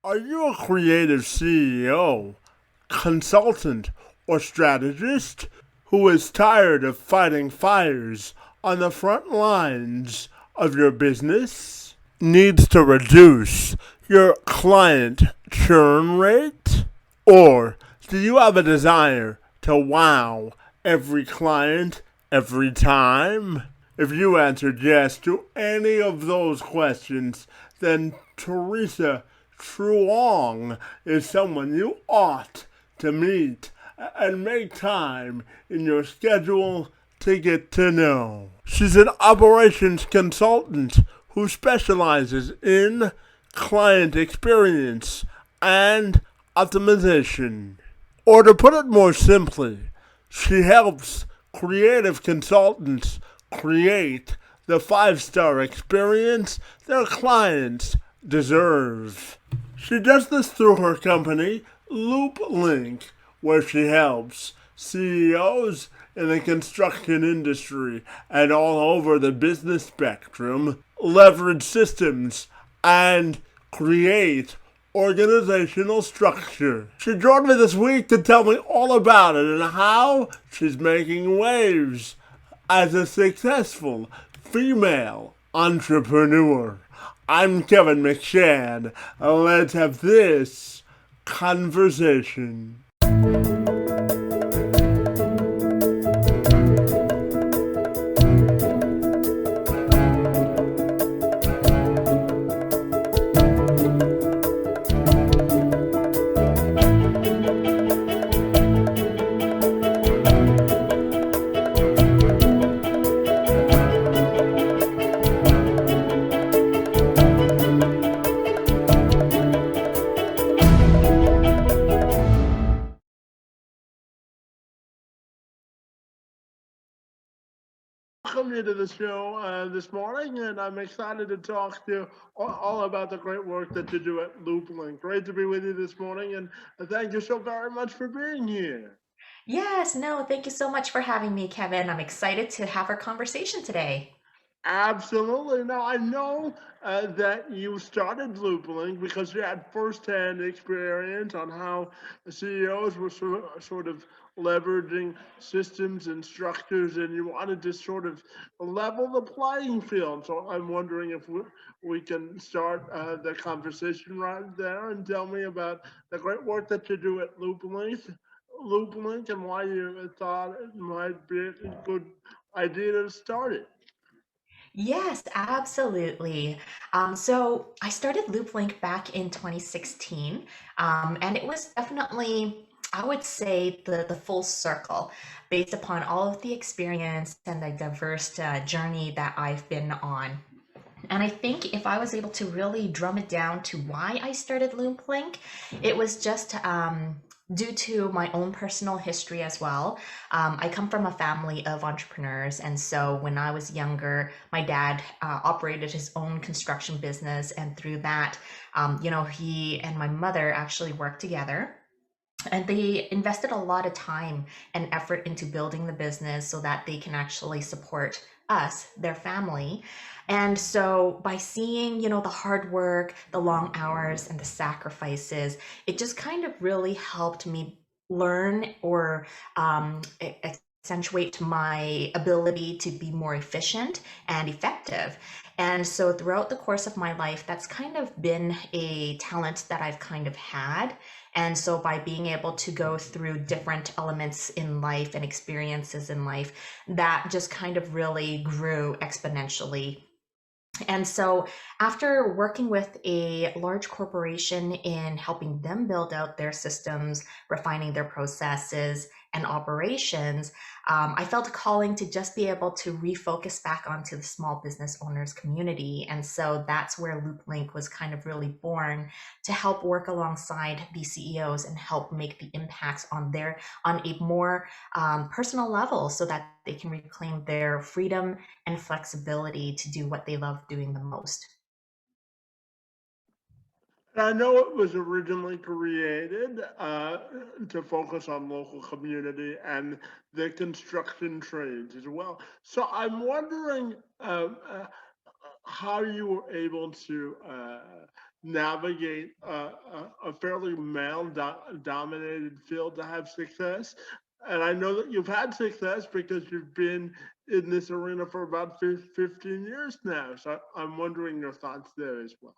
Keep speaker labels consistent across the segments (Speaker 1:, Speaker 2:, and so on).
Speaker 1: Are you a creative CEO, consultant, or strategist who is tired of fighting fires on the front lines of your business? Needs to reduce your client churn rate? Or do you have a desire to wow every client every time? If you answered yes to any of those questions, then Theresa Truong is someone you ought to meet and make time in your schedule to get to know. She's an operations consultant who specializes in client experience and optimization. Or to put it more simply, she helps creative consultants create the five-star experience their clients deserve. She does this through her company, Loop Link, where she helps CEOs in the construction industry and all over the business spectrum leverage systems and create organizational structure. She joined me this week to tell me all about it and how she's making waves as a successful female entrepreneur. I'm Kevin McShane. Let's have this conversation. Welcome you to the show this morning, and I'm excited to talk to you all about the great work that you do at LoopLink. Great to be with you this morning, and thank you so very much for being here.
Speaker 2: Yes, no, thank you so much for having me, Kevin. I'm excited to have our conversation today.
Speaker 1: Absolutely. Now, I know that you started LoopLink because you had firsthand experience on how CEOs were sort of leveraging systems and structures, and you wanted to sort of level the playing field. So I'm wondering if we can start the conversation right there and tell me about the great work that you do at LoopLink, and why you thought it might be a good idea to start it.
Speaker 2: Yes, absolutely. So I started LoopLink back in 2016, and it was definitely, I would say, the full circle based upon all of the experience and the diverse journey that I've been on. And I think if I was able to really drum it down to why I started LoopLink, it was just due to my own personal history as well. I come from a family of entrepreneurs. And so when I was younger, my dad operated his own construction business. And through that, he and my mother actually worked together. And they invested a lot of time and effort into building the business so that they can actually support us, their family. And so by seeing, the hard work, the long hours, and the sacrifices, it just kind of really helped me learn or accentuate my ability to be more efficient and effective. And so throughout the course of my life, that's kind of been a talent that I've kind of had. And so, by being able to go through different elements in life and experiences in life, that just kind of really grew exponentially. And so, after working with a large corporation in helping them build out their systems, refining their processes and operations, I felt a calling to just be able to refocus back onto the small business owners community. And so that's where LoopLink was kind of really born to help work alongside the CEOs and help make the impacts on a more personal level so that they can reclaim their freedom and flexibility to do what they love doing the most.
Speaker 1: And I know it was originally created to focus on local community and the construction trades as well. So I'm wondering how you were able to navigate a fairly male-dominated field to have success. And I know that you've had success because you've been in this arena for about 15 years now. So I'm wondering your thoughts there as well.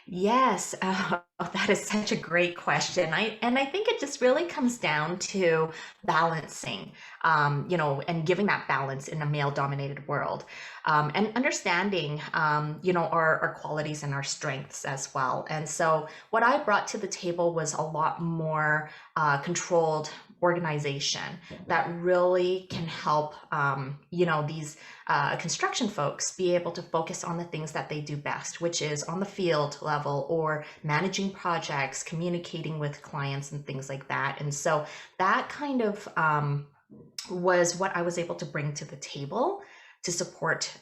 Speaker 2: Yes, that is such a great question. I think it just really comes down to balancing, and giving that balance in a male-dominated world, and understanding, our qualities and our strengths as well. And so, what I brought to the table was a lot more controlled organization that really can help, these construction folks be able to focus on the things that they do best, which is on the field level or managing projects, communicating with clients, and things like that. And so that kind of was what I was able to bring to the table to support,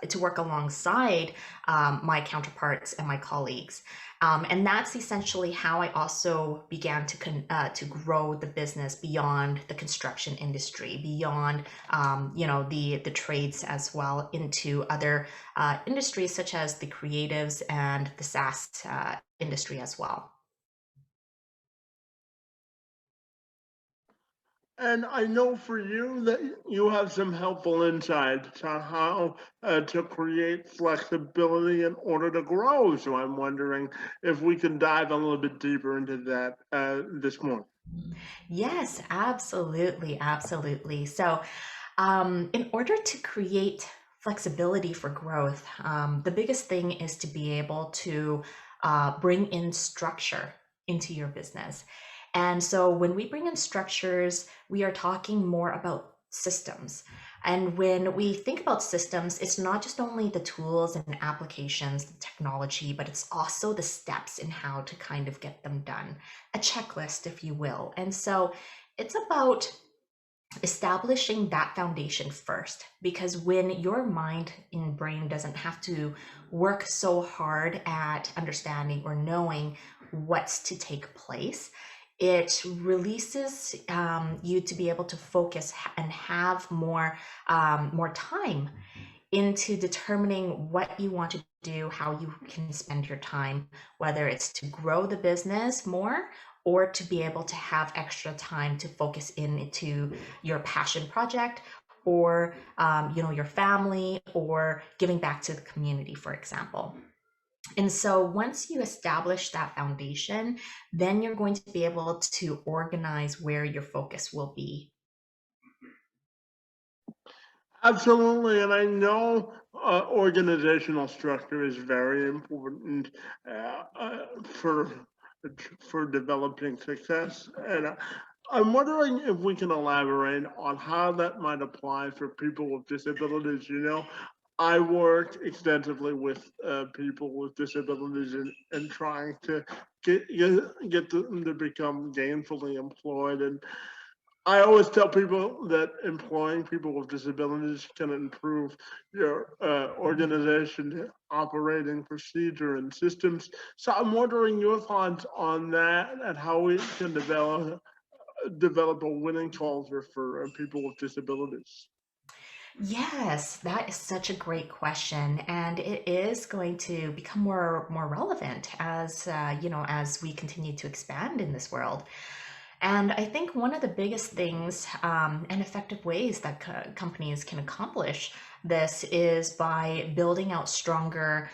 Speaker 2: to work alongside my counterparts and my colleagues. And that's essentially how I also began to grow the business beyond the construction industry, beyond the trades as well, into other industries such as the creatives and the SaaS industry as well.
Speaker 1: And I know for you that you have some helpful insights on how to create flexibility in order to grow. So I'm wondering if we can dive a little bit deeper into that this morning.
Speaker 2: Yes, absolutely, absolutely. So, in order to create flexibility for growth, the biggest thing is to be able to bring in structure into your business. And so, when we bring in structures, we are talking more about systems. And when we think about systems, it's not just only the tools and applications, the technology, but it's also the steps in how to kind of get them done, a checklist, if you will. And so, it's about establishing that foundation first, because when your mind and brain doesn't have to work so hard at understanding or knowing what's to take place, it releases you to be able to focus and have more time into determining what you want to do, how you can spend your time, whether it's to grow the business more or to be able to have extra time to focus into your passion project, or your family, or giving back to the community, for example. And so once you establish that foundation, then you're going to be able to organize where your focus will be.
Speaker 1: Absolutely, and I know organizational structure is very important for developing success. And I'm wondering if we can elaborate on how that might apply for people with disabilities. You know, I work extensively with people with disabilities and trying to get them to become gainfully employed. And I always tell people that employing people with disabilities can improve your organization operating procedure and systems. So I'm wondering your thoughts on that and how we can develop a winning culture for people with disabilities.
Speaker 2: Yes, that is such a great question, and it is going to become more relevant as as we continue to expand in this world. And I think one of the biggest things and effective ways that companies can accomplish this is by building out stronger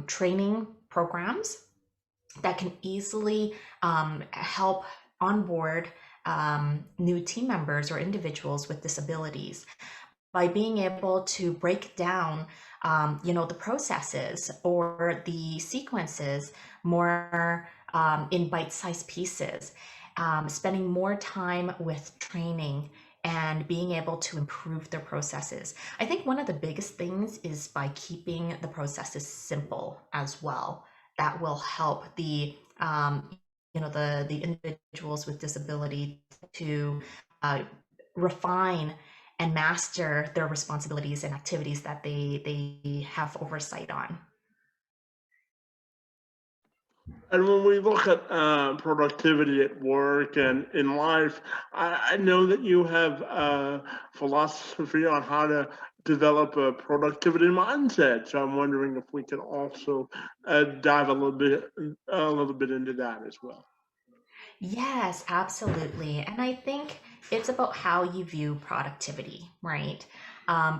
Speaker 2: training programs that can easily help onboard new team members or individuals with disabilities, by being able to break down the processes or the sequences more in bite-sized pieces, spending more time with training and being able to improve their processes. I think one of the biggest things is by keeping the processes simple as well. That will help the individuals with disability to uh, refine and master their responsibilities and activities that they have oversight on.
Speaker 1: And when we look at productivity at work and in life, I know that you have philosophy on how to develop a productivity mindset. So I'm wondering if we can also dive a little bit into that as well.
Speaker 2: Yes, absolutely. And I think it's about how you view productivity, right?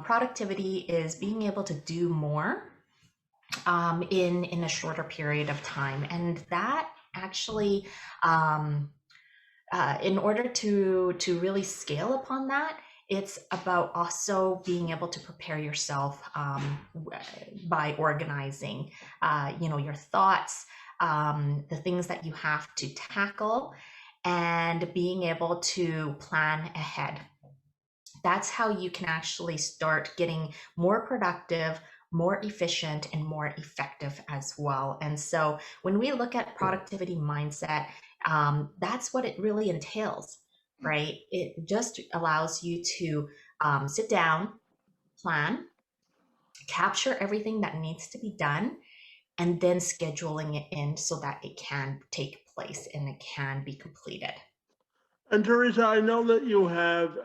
Speaker 2: Productivity is being able to do more in a shorter period of time, and that actually, um, in order to really scale upon that, it's about also being able to prepare yourself by organizing, your thoughts, the things that you have to tackle, and being able to plan ahead. That's how you can actually start getting more productive, more efficient, and more effective as well. And so when we look at productivity mindset, that's what it really entails, right? It just allows you to sit down, plan, capture everything that needs to be done, and then scheduling it in so that it can take place and it can be completed.
Speaker 1: And Teresa, I know that you have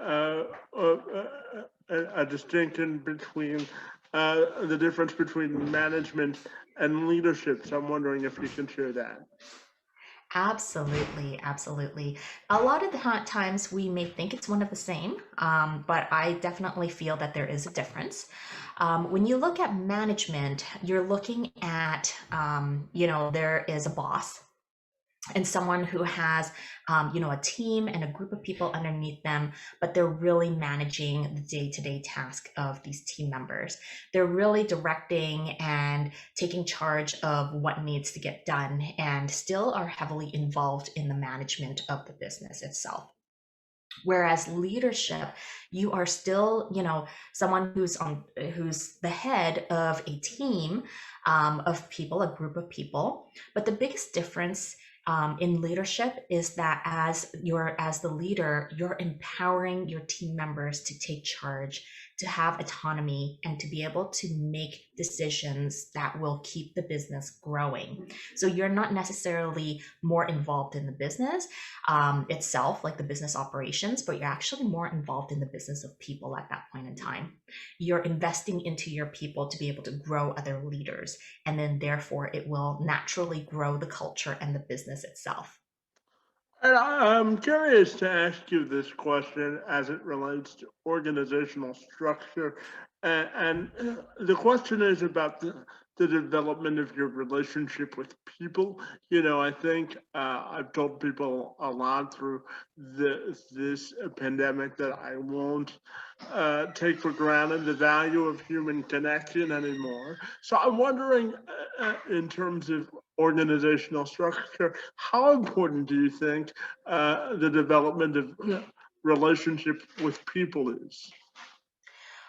Speaker 1: a distinction between the difference between management and leadership. So I'm wondering if you can share that.
Speaker 2: Absolutely, absolutely. A lot of the times we may think it's one of the same, but I definitely feel that there is a difference. When you look at management, you're looking at, there is a boss and someone who has, a team and a group of people underneath them, but they're really managing the day-to-day task of these team members. They're really directing and taking charge of what needs to get done, and still are heavily involved in the management of the business itself. Whereas leadership, you are still, someone who's the head of a team, of people, a group of people. But the biggest difference in leadership is that as the leader, you're empowering your team members to take charge, to have autonomy, and to be able to make decisions that will keep the business growing. So you're not necessarily more involved in the business itself, like the business operations, but you're actually more involved in the business of people at that point in time. You're investing into your people to be able to grow other leaders, and then therefore it will naturally grow the culture and the business itself.
Speaker 1: And I'm curious to ask you this question as it relates to organizational structure. And the question is about the development of your relationship with people. I think I've told people a lot through this pandemic that I won't take for granted the value of human connection anymore. So I'm wondering, in terms of organizational structure, how important do you think the development of relationship with people is?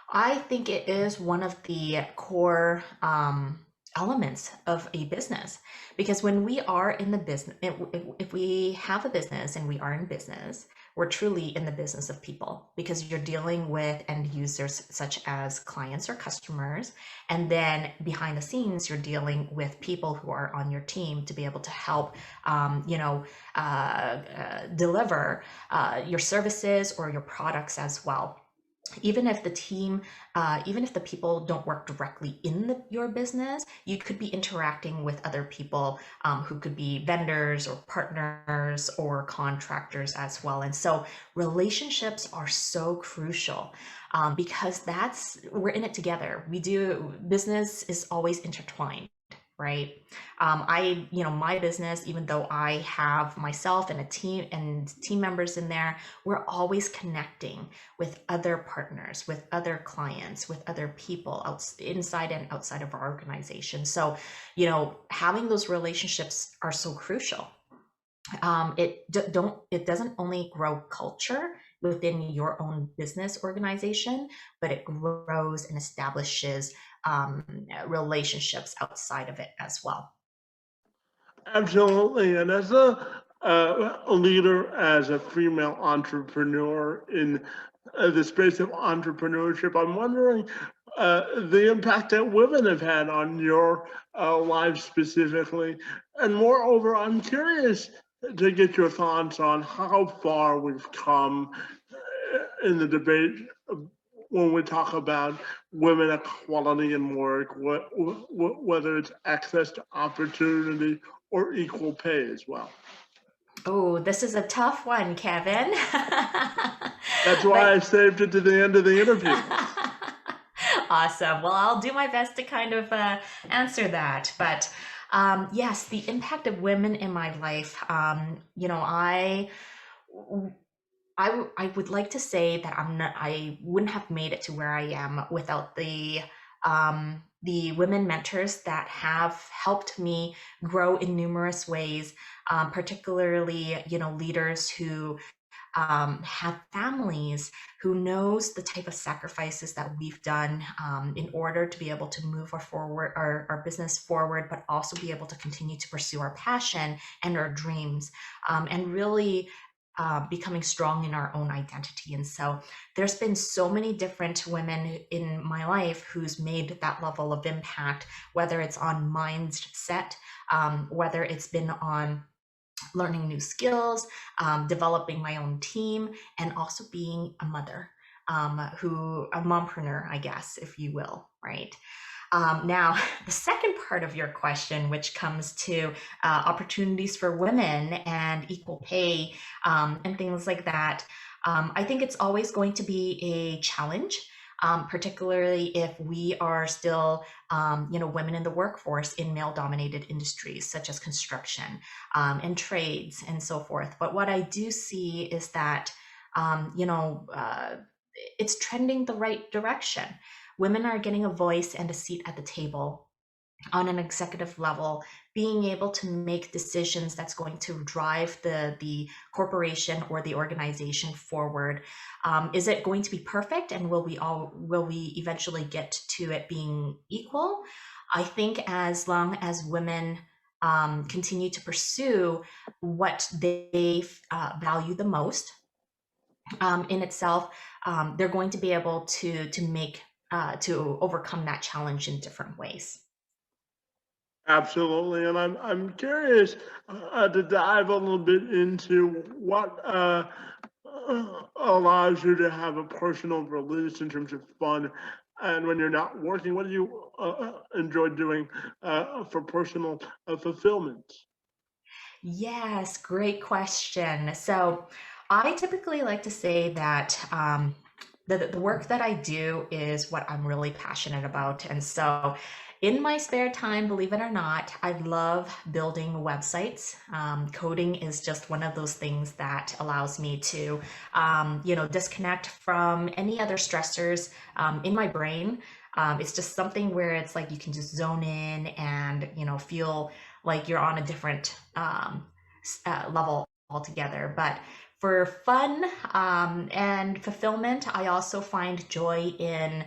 Speaker 2: I think it is one of the core elements of a business, because when we are in the business, if we have a business and we are in business, we're truly in the business of people, because you're dealing with end users such as clients or customers. And then behind the scenes, you're dealing with people who are on your team to be able to help, deliver your services or your products as well. Even if the team, even if the people don't work directly in your business, you could be interacting with other people, who could be vendors or partners or contractors as well. And so relationships are so crucial, because we're in it together. We do business is always intertwined, right? My business, even though I have myself and a team and team members in there, we're always connecting with other partners, with other clients, with other people inside and outside of our organization. So, having those relationships are so crucial. It doesn't only grow culture within your own business organization, but it grows and establishes relationships outside of it as well.
Speaker 1: Absolutely. And as a leader, as a female entrepreneur in the space of entrepreneurship, I'm wondering the impact that women have had on your life specifically. And moreover, I'm curious to get your thoughts on how far we've come in the debate when we talk about women equality in work, whether it's access to opportunity or equal pay as well.
Speaker 2: Oh, this is a tough one, Kevin.
Speaker 1: That's why I
Speaker 2: But
Speaker 1: saved it to the end of the interview.
Speaker 2: awesome. Well, I'll do my best to kind of answer that. But yes, the impact of women in my life. I would like to say that I wouldn't have made it to where I am without the women mentors that have helped me grow in numerous ways, particularly, leaders who have families, who knows the type of sacrifices that we've done in order to be able to move our business forward, but also be able to continue to pursue our passion and our dreams, and really becoming strong in our own identity. And so there's been so many different women in my life who's made that level of impact, whether it's on mindset, whether it's been on learning new skills, developing my own team, and also being a mother, a mompreneur, I guess, if you will, right? Now, the second part of your question, which comes to opportunities for women and equal pay and things like that, I think it's always going to be a challenge. Particularly if we are still, women in the workforce in male-dominated industries such as construction and trades and so forth. But what I do see is that, um, you know, uh, it's trending the right direction. Women are getting a voice and a seat at the table on an executive level, being able to make decisions that's going to drive the corporation or the organization forward. Is it going to be perfect, and will we eventually get to it being equal? I think as long as women continue to pursue what they value the most in itself, they're going to be able to overcome that challenge in different ways.
Speaker 1: Absolutely, and I'm curious to dive a little bit into what allows you to have a personal release in terms of fun, and when you're not working, what do you enjoy doing for personal fulfillment?
Speaker 2: Yes, great question. So I typically like to say that the work that I do is what I'm really passionate about. And so in my spare time, believe it or not, I love building websites. Coding is just one of those things that allows me to, disconnect from any other stressors in my brain. It's just something where it's like you can just zone in and, feel like you're on a different level altogether. But for fun and fulfillment, I also find joy in,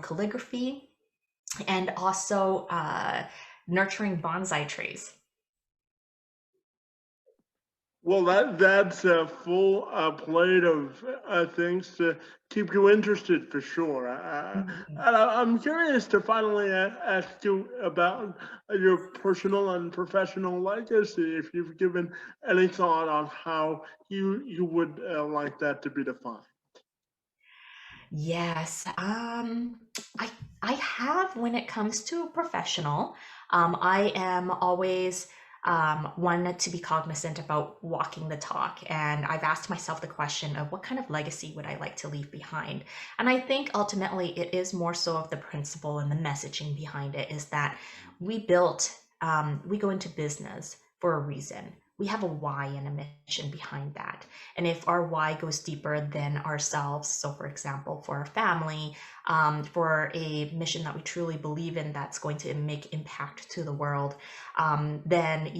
Speaker 2: calligraphy and also nurturing bonsai trees.
Speaker 1: Well, that's a full plate of things to keep you interested for sure.
Speaker 2: Mhm.
Speaker 1: And I'm curious to finally ask you about your personal and professional legacy. If you've given any thought on how you would like that to be defined.
Speaker 2: Yes, I I have when it comes to professional. I am always one to be cognizant about walking the talk, and I've asked myself the question of what kind of legacy would I like to leave behind. And I think ultimately it is more so of the principle and the messaging behind it is that we go into business for a reason. We have a why and a mission behind that. And if our why goes deeper than ourselves, so for example, for our family, for a mission that we truly believe in that's going to make impact to the world, then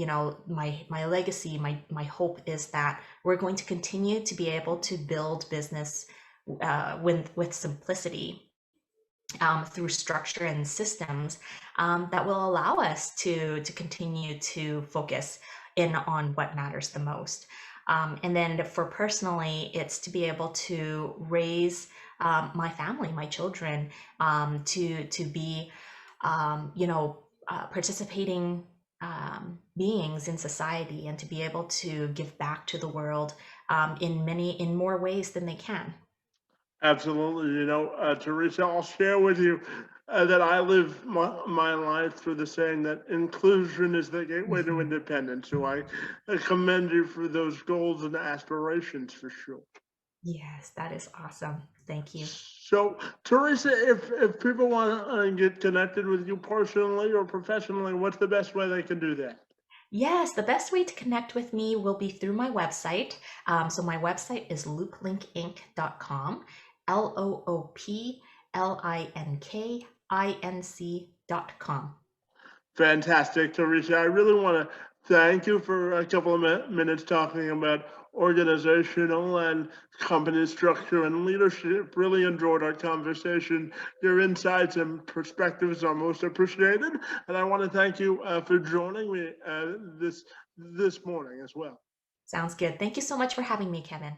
Speaker 2: my legacy, my hope is that we're going to continue to be able to build business with simplicity, through structure and systems that will allow us to continue to focus in on what matters the most. And then for personally, it's to be able to raise my family, my children, to be, participating beings in society, and to be able to give back to the world in more ways than they can.
Speaker 1: Absolutely. Teresa, I'll share with you that I live my life through the saying that inclusion is the gateway to
Speaker 2: Mhm.
Speaker 1: independence. So I commend you for those goals and aspirations for sure.
Speaker 2: Yes, that is awesome. Thank you.
Speaker 1: So, Teresa, if people want to get connected with you personally or professionally, what's the best way they can do that?
Speaker 2: Yes, the best way to connect with me will be through my website. So my website is looplinkinc.com, LOOPLINKINC.com.
Speaker 1: Fantastic, Teresa. I really want to thank you for a couple of minutes talking about organizational and company structure and leadership. Really enjoyed our conversation. Your insights and perspectives are most appreciated, and I want to thank you for joining me this morning as well.
Speaker 2: Sounds good. Thank you so much for having me, Kevin.